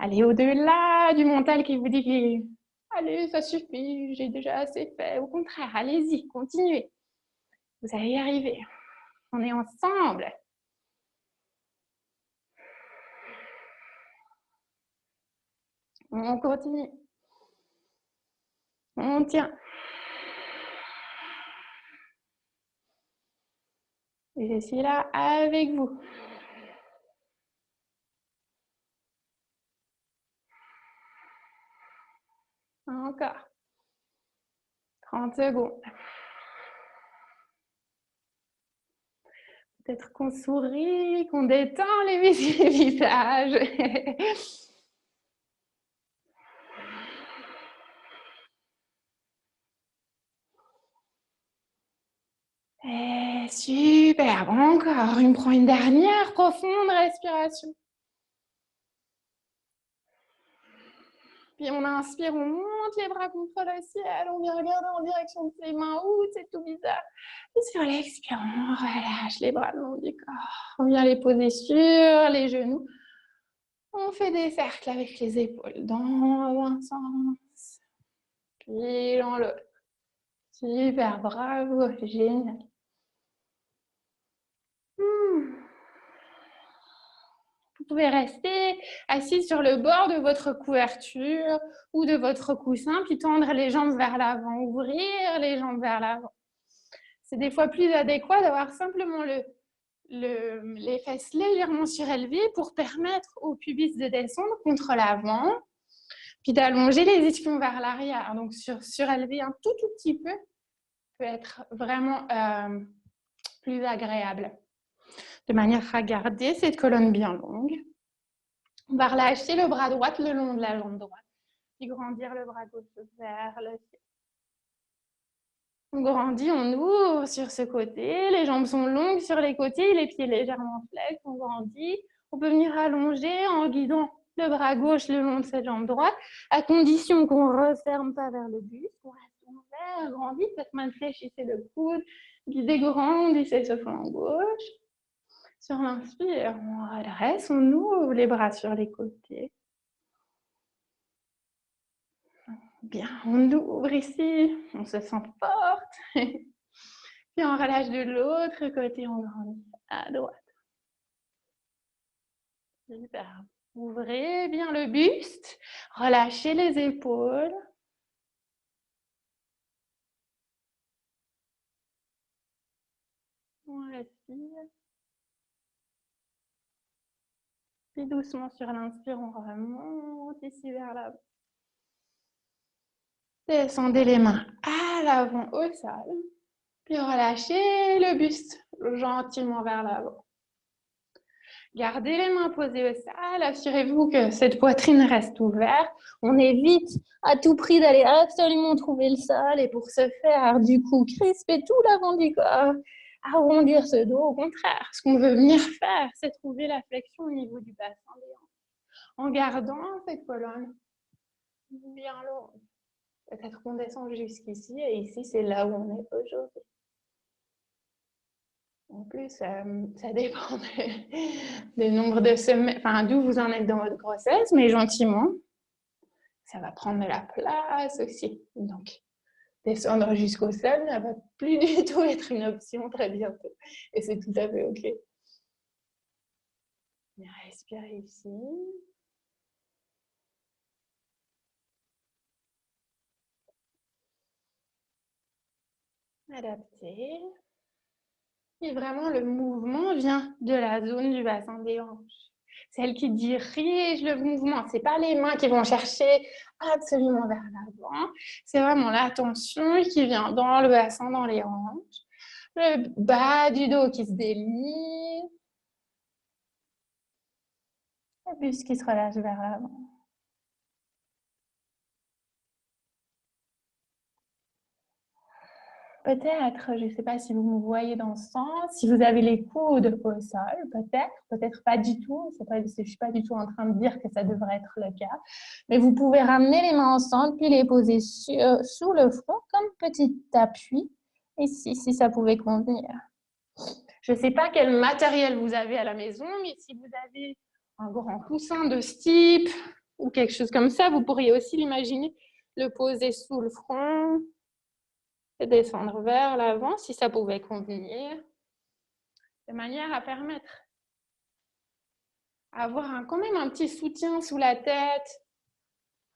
Allez au-delà du mental qui vous dit que allez, ça suffit, j'ai déjà assez fait. Au contraire, allez-y, continuez. Vous allez y arriver. On est ensemble. On continue. On tient. Et je suis là avec vous. Encore. 30 secondes. Peut-être qu'on sourit, qu'on détend les visages. Et super, encore. On prend une dernière profonde respiration. Puis on inspire, on monte les bras contre le ciel, on vient regarder en direction de ses mains. Ouh, c'est tout bizarre. Et sur l'expire, on relâche les bras le long du corps. On vient les poser sur les genoux. On fait des cercles avec les épaules dans un sens, puis dans l'autre. Super, bravo, génial. Vous pouvez rester assis sur le bord de votre couverture ou de votre coussin, puis tendre les jambes vers l'avant, ouvrir les jambes vers l'avant. C'est des fois plus adéquat d'avoir simplement les fesses légèrement surélevées pour permettre au pubis de descendre contre l'avant. Puis d'allonger les ischions vers l'arrière. Donc, surélever un tout petit peu peut être vraiment plus agréable. De manière à garder cette colonne bien longue. On va relâcher le bras droit le long de la jambe droite. Puis grandir le bras gauche vers le ciel. On grandit, on ouvre sur ce côté. Les jambes sont longues sur les côtés, les pieds légèrement flex. On grandit. On peut venir allonger en guidant le bras gauche le long de cette jambe droite, à condition qu'on ne referme pas vers le buste, qu'on reste ouvert, grandit, peut-être même fléchissez le coude, guidez, grandissez ce flanc gauche. Sur l'inspire, on redresse, on ouvre les bras sur les côtés. Bien, on ouvre ici, on se sent forte. Puis on relâche de l'autre côté, on grandit à droite. Super. Ouvrez bien le buste, relâchez les épaules. On respire. Puis doucement sur l'inspire, on remonte ici vers l'avant. Descendez les mains à l'avant au sol. Puis relâchez le buste gentiment vers l'avant. Gardez les mains posées au sol. Assurez-vous que cette poitrine reste ouverte. On évite à tout prix d'aller absolument trouver le sol. Et pour ce faire, du coup, crisper tout l'avant du corps. Arrondir ce dos. Au contraire, ce qu'on veut venir faire, c'est trouver la flexion au niveau du bassin des hanches. En gardant cette colonne bien longue. Peut-être qu'on descend jusqu'ici. Et ici, c'est là où on est aujourd'hui. En plus, ça dépend du nombre de semaines, enfin d'où vous en êtes dans votre grossesse, mais gentiment, ça va prendre de la place aussi. Donc, descendre jusqu'au sol ne va plus du tout être une option très bientôt. Et c'est tout à fait OK. Respirez ici. Adaptez. Et vraiment, le mouvement vient de la zone du bassin des hanches. Celle qui dirige le mouvement. Ce n'est pas les mains qui vont chercher absolument vers l'avant. C'est vraiment l'attention qui vient dans le bassin, dans les hanches. Le bas du dos qui se délie. Le buste qui se relâche vers l'avant. Peut-être, je ne sais pas si vous me voyez dans ce sens, si vous avez les coudes au sol, peut-être pas du tout. Je ne suis pas du tout en train de dire que ça devrait être le cas. Mais vous pouvez ramener les mains ensemble, puis les poser sous le front comme petit appui. Ici, si ça pouvait convenir. Je ne sais pas quel matériel vous avez à la maison, mais si vous avez un grand coussin de ce type ou quelque chose comme ça, vous pourriez aussi l'imaginer, le poser sous le front. Et descendre vers l'avant si ça pouvait convenir, de manière à permettre d'avoir quand même un petit soutien sous la tête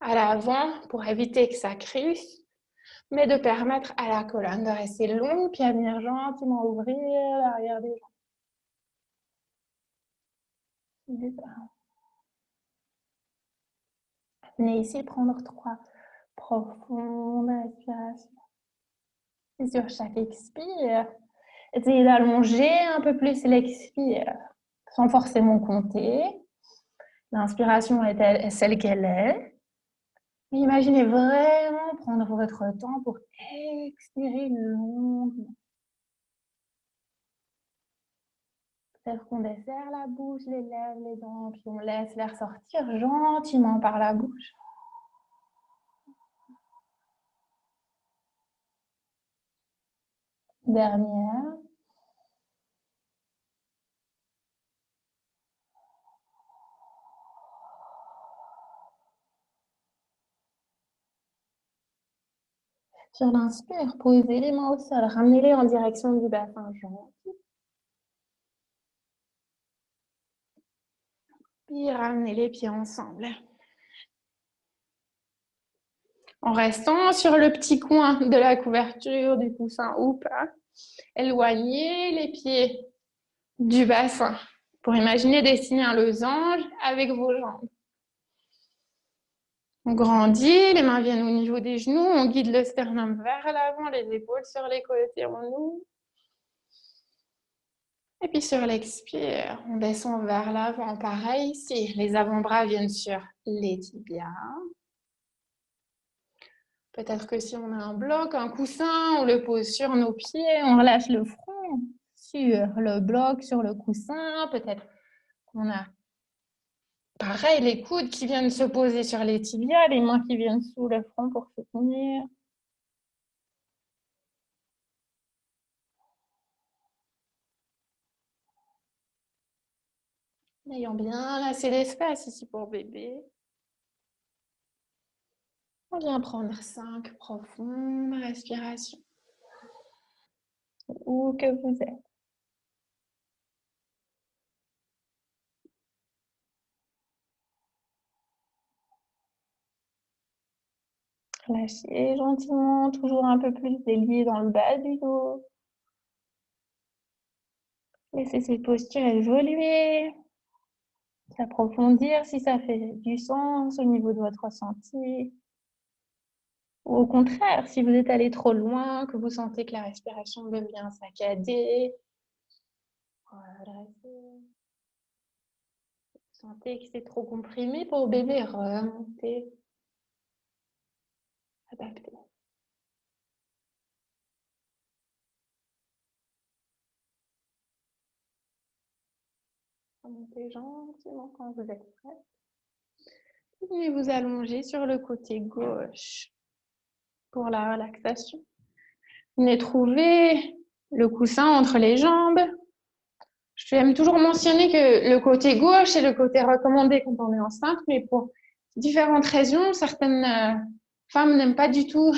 à l'avant pour éviter que ça crisse, mais de permettre à la colonne de rester longue puis à venir gentiment ouvrir l'arrière des jambes. Venez ici prendre 3 profondes respirations. Et sur chaque expire, essayez d'allonger un peu plus l'expire, sans forcément compter. L'inspiration est celle qu'elle est. Mais imaginez vraiment prendre votre temps pour expirer longuement. Peut-être qu'on desserre la bouche, les lèvres, les dents, puis on laisse l'air sortir gentiment par la bouche. Dernière. Sur l'inspire, posez les mains au sol, ramenez-les en direction du bassin gentil. Puis ramenez les pieds ensemble. En restant sur le petit coin de la couverture du coussin ou pas, éloignez les pieds du bassin pour imaginer dessiner un losange avec vos jambes. On grandit, les mains viennent au niveau des genoux, on guide le sternum vers l'avant, les épaules sur les côtés en nous. Et puis sur l'expire, on descend vers l'avant. Pareil ici, les avant-bras viennent sur les tibias. Peut-être que si on a un bloc, un coussin, on le pose sur nos pieds, on relâche le front sur le bloc, sur le coussin. Peut-être qu'on a, pareil, les coudes qui viennent se poser sur les tibias, les mains qui viennent sous le front pour se tenir. Ayant bien lassé l'espace ici pour bébé. On vient prendre 5 profondes respirations. Où que vous êtes. Relâchez gentiment, toujours un peu plus délié dans le bas du dos. Laissez cette posture évoluer, s'approfondir si ça fait du sens au niveau de votre ressenti. Ou au contraire, si vous êtes allé trop loin, que vous sentez que la respiration devient saccadée, redressez. Vous sentez que c'est trop comprimé pour bébé, remontez, adaptez. Remontez gentiment quand vous êtes prêt. Et vous allongez sur le côté gauche pour la relaxation. Venez trouver le coussin entre les jambes. Je aime toujours mentionner que le côté gauche est le côté recommandé quand on est enceinte, mais pour différentes raisons, certaines femmes n'aiment pas du tout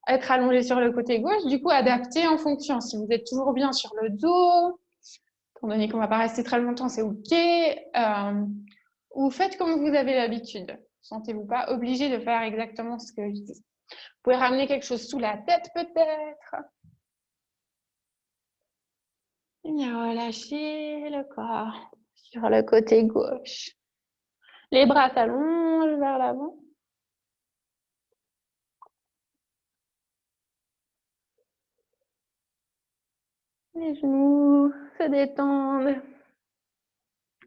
être allongées sur le côté gauche. Du coup, adaptez en fonction. Si vous êtes toujours bien sur le dos, étant donné qu'on ne va pas rester très longtemps, c'est OK. Ou faites comme vous avez l'habitude. Sentez-vous pas obligé de faire exactement ce que je dis. Vous pouvez ramener quelque chose sous la tête peut-être. Et bien relâchez le corps sur le côté gauche. Les bras s'allongent vers l'avant. Les genoux se détendent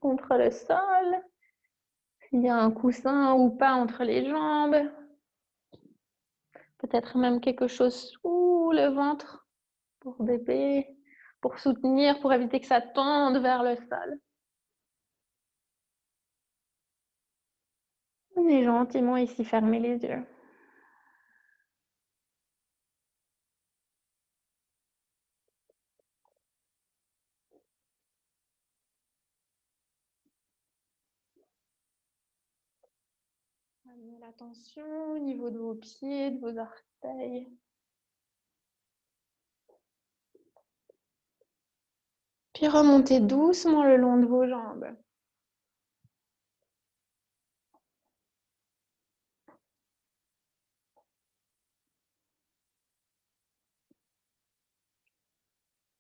contre le sol. S'il y a un coussin ou pas entre les jambes. Peut-être même quelque chose sous le ventre pour bébé, pour soutenir, pour éviter que ça tende vers le sol. Et gentiment ici, fermez les yeux. Amenez l'attention au niveau de vos pieds, de vos orteils. Puis remontez doucement le long de vos jambes.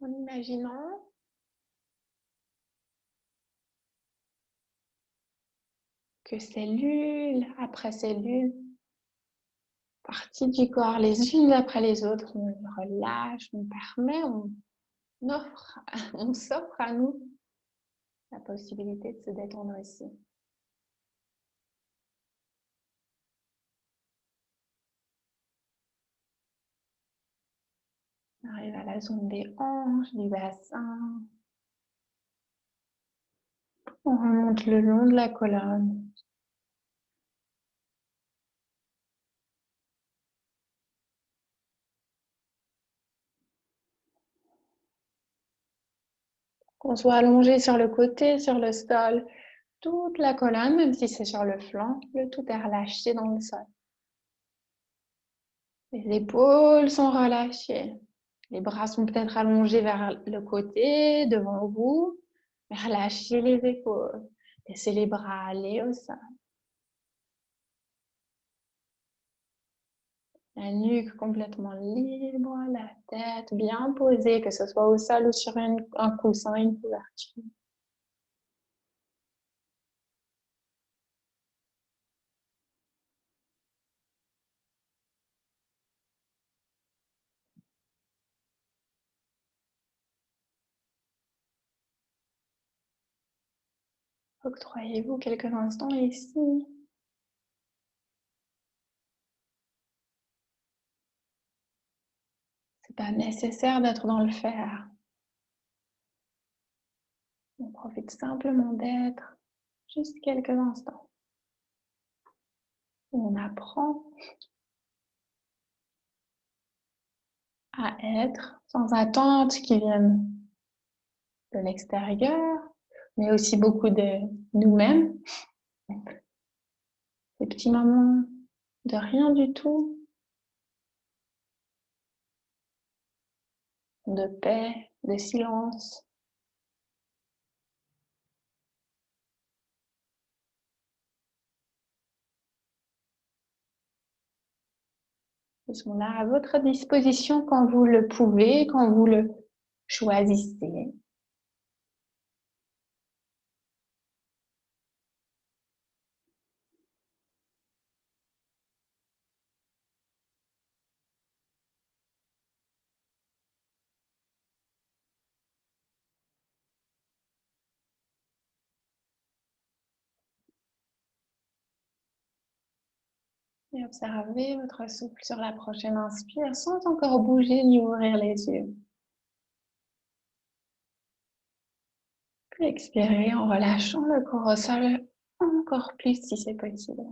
En imaginant que cellule après cellule, parties du corps, les unes après les autres, on relâche, on permet, on s'offre à nous la possibilité de se détendre ici. On arrive à la zone des hanches, du bassin. On remonte le long de la colonne. Qu'on soit allongé sur le côté, sur le sol, toute la colonne, même si c'est sur le flanc, le tout est relâché dans le sol. Les épaules sont relâchées. Les bras sont peut-être allongés vers le côté, devant vous. Mais relâchez les épaules. Laissez les bras aller au sol. La nuque complètement libre, la tête bien posée, que ce soit au sol ou sur un coussin, une couverture. Octroyez-vous quelques instants ici. C'est pas nécessaire d'être dans le faire. On profite simplement d'être juste quelques instants. On apprend à être sans attente qui viennent de l'extérieur, mais aussi beaucoup de nous-mêmes. Des petits moments de rien du tout, de paix, de silence. Ils sont là à votre disposition quand vous le pouvez, quand vous le choisissez. Et observez votre souffle sur la prochaine inspire sans encore bouger ni ouvrir les yeux. Puis expirez en relâchant le corps au sol encore plus si c'est possible.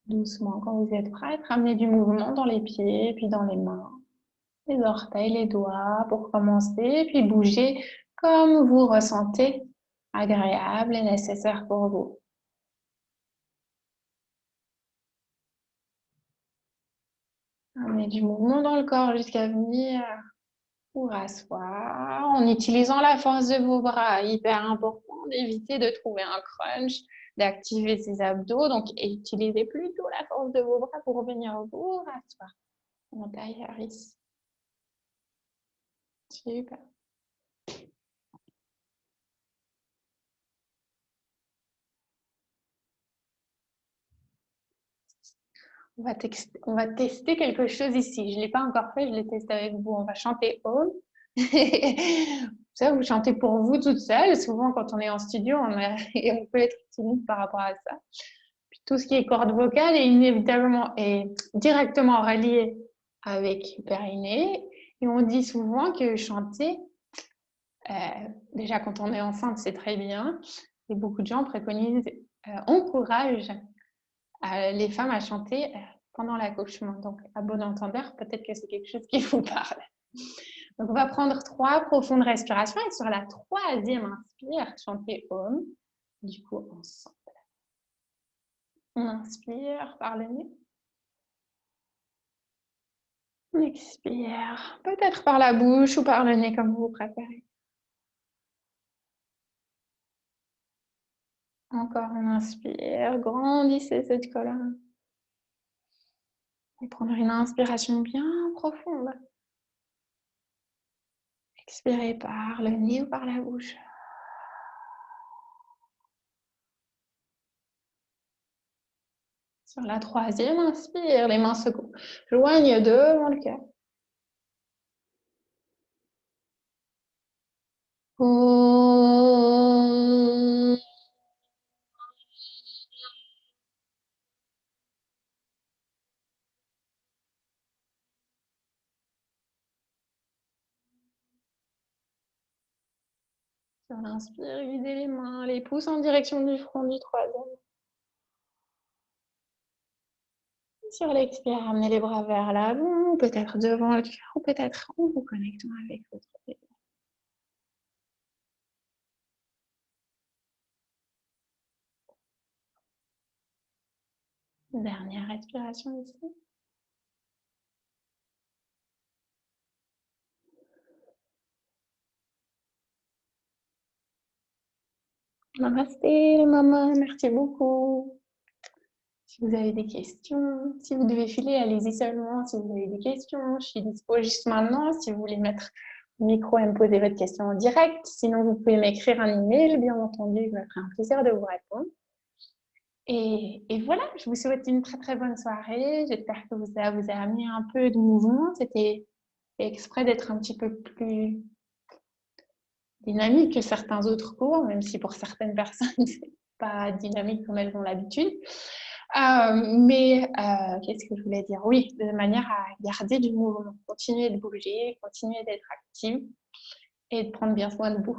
Doucement, quand vous êtes prête, ramenez du mouvement dans les pieds, puis dans les mains, les orteils, les doigts pour commencer, puis bougez comme vous ressentez agréable et nécessaire pour vous. Ramenez du mouvement dans le corps jusqu'à venir vous rasseoir en utilisant la force de vos bras. Hyper important d'éviter de trouver un crunch, d'activer ses abdos. Donc, utilisez plutôt la force de vos bras pour venir vous rasseoir. En taille Harris. Super. On va tester quelque chose ici. Je ne l'ai pas encore fait, je l'ai testé avec vous. On va chanter Home. Ça, vous chantez pour vous toute seule. Souvent, quand on est en studio, on peut être timide par rapport à ça. Puis, tout ce qui est corde vocale est inévitablement et directement relié avec périnée. Et on dit souvent que chanter, déjà quand on est enceinte, c'est très bien. Et beaucoup de gens préconisent, encouragent les femmes à chanter pendant l'accouchement. Donc, à bon entendeur, peut-être que c'est quelque chose qui vous parle. Donc, on va prendre 3 profondes respirations et sur la 3e inspire, chanter Om, du coup ensemble. On inspire par le nez. On expire, peut-être par la bouche ou par le nez comme vous préférez. Encore on inspire, grandissez cette colonne. Et prendre une inspiration bien profonde. Expirez par le nez ou par la bouche. Sur la 3e, inspire, les mains se joignent devant le cœur. Sur l'inspire, guidez les mains, les pouces en direction du front du 3e. Sur l'expire, ramenez les bras vers l'avant, peut-être devant le cœur, ou peut-être en vous connectant avec votre tête. Dernière respiration ici. Namasté, maman, merci beaucoup. Si vous avez des questions, si vous devez filer, allez-y seulement. Si vous avez des questions, je suis dispo juste maintenant. Si vous voulez mettre le micro et me poser votre question en direct, sinon vous pouvez m'écrire un email, bien entendu, je me ferai un plaisir de vous répondre. Et voilà, je vous souhaite une très très bonne soirée. J'espère que ça vous a amené un peu de mouvement. C'était exprès d'être un petit peu plus dynamique que certains autres cours, même si pour certaines personnes, c'est pas dynamique comme elles ont l'habitude. Qu'est-ce que je voulais dire? Oui, de manière à garder du mouvement, continuer de bouger, continuer d'être active et de prendre bien soin de vous.